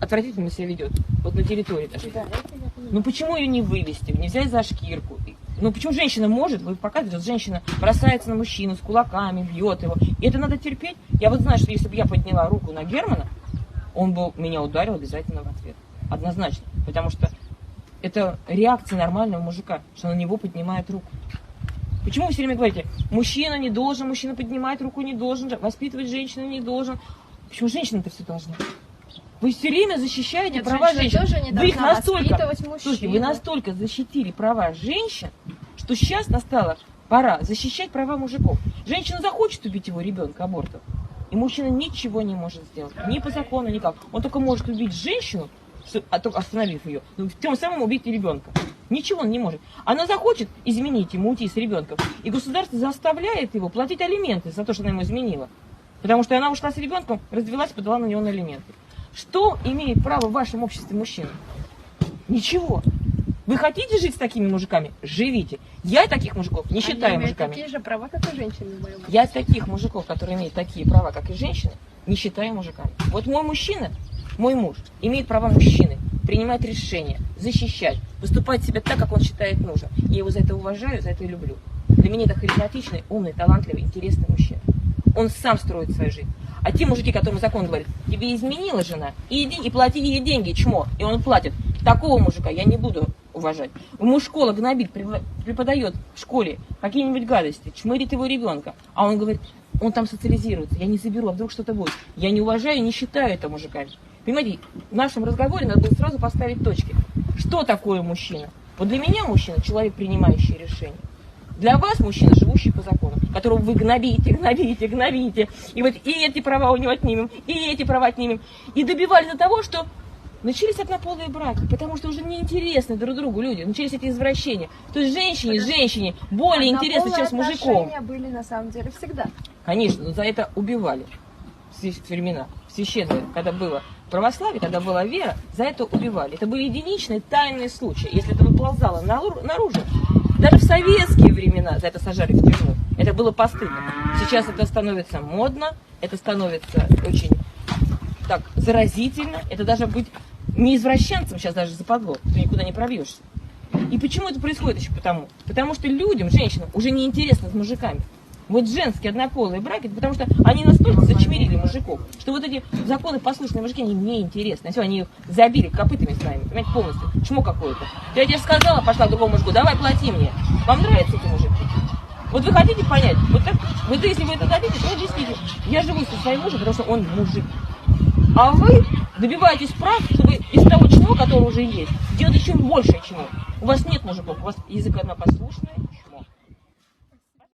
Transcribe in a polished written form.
отвратительно себя ведет. Вот на территории даже. Да, ну почему ее не вывести, не взять за шкирку? Ну почему женщина может, вы показываете, что женщина бросается на мужчину с кулаками, бьет его. И это надо терпеть. Я вот знаю, что если бы я подняла руку на Германа, он бы меня ударил обязательно в ответ. Однозначно. Потому что это реакция нормального мужика, что на него поднимает руку. Почему вы все время говорите, мужчина не должен, мужчина поднимать руку не должен, воспитывать женщину не должен? Почему женщина-то все должна? Вы все время защищаете Нет, права женщин. Вы их настолько, слушайте, вы настолько защитили права женщин, что сейчас настала пора защищать права мужиков. Женщина захочет убить его ребенка абортом, и мужчина ничего не может сделать. Ни по закону, никак. Он только может убить женщину, остановив ее, тем самым убить и ребенка. Ничего он не может. Она захочет изменить ему, уйти с ребенком, и государство заставляет его платить алименты за то, что она ему изменила. Потому что она ушла с ребенком, развелась, подала на него на алименты. Что имеет право в вашем обществе мужчина? Ничего. Вы хотите жить с такими мужиками? Живите. Я таких мужиков не считаю мужиками. Такие же права, как и женщины. Я таких мужиков, которые имеют такие права, как и женщины, не считаю мужиками. Вот мой мужчина, мой муж, имеет права мужчины, принимать решения, защищать, поступать себя так, как он считает нужным. Я его за это уважаю, за это и люблю. Для меня это харизматичный, умный, талантливый, интересный мужчина. Он сам строит свою жизнь. А те мужики, которым закон говорит, тебе изменила жена, иди и плати ей деньги, чмо, и он платит. Такого мужика я не буду уважать. Ему школа гнобит, преподает в школе какие-нибудь гадости, чмырит его ребенка. А он говорит, он там социализируется, я не заберу, а вдруг что-то будет. Я не уважаю, не считаю это мужиками. Понимаете, в нашем разговоре надо будет сразу поставить точки. Что такое мужчина? Вот для меня мужчина – человек, принимающий решения. Для вас мужчина, живущий по закону, которого вы гнобите. И вот и эти права у него отнимем, и эти права отнимем. И добивались до того, что начались однополые браки, потому что уже неинтересны друг другу люди. Начались эти извращения. То есть женщине более интересно, чем с мужиком. Отношения были на самом деле всегда. Конечно, но за это убивали в времена священные, когда было православие, когда была вера, за это убивали. Это были единичные тайные случаи. Если это выползало наружу, даже в советские времена за это сажали в тюрьму. Это было постыдно. Сейчас это становится модно, это становится очень так заразительно. Это даже быть не извращенцем сейчас даже западло. Ты никуда не пробьешься. И почему это происходит еще потому? Потому что людям, женщинам, уже не интересно с мужиками. Вот женские однополые браки, потому что они настолько зачмирили мужиков, что вот эти законы послушные мужики, они мне интересны. Все, они их забили копытами своими, понимаете, полностью. Чмо какое-то. Я тебе сказала, пошла к другому мужику, давай плати мне. Вам нравятся эти мужики? Вот вы хотите понять? Вот так, вот если вы это дадите, то объясните. Я живу со своим мужем, потому что он мужик. А вы добиваетесь прав, чтобы из того чмо, которое уже есть, делать еще больше чмо. У вас нет мужиков, у вас язык однопослушный.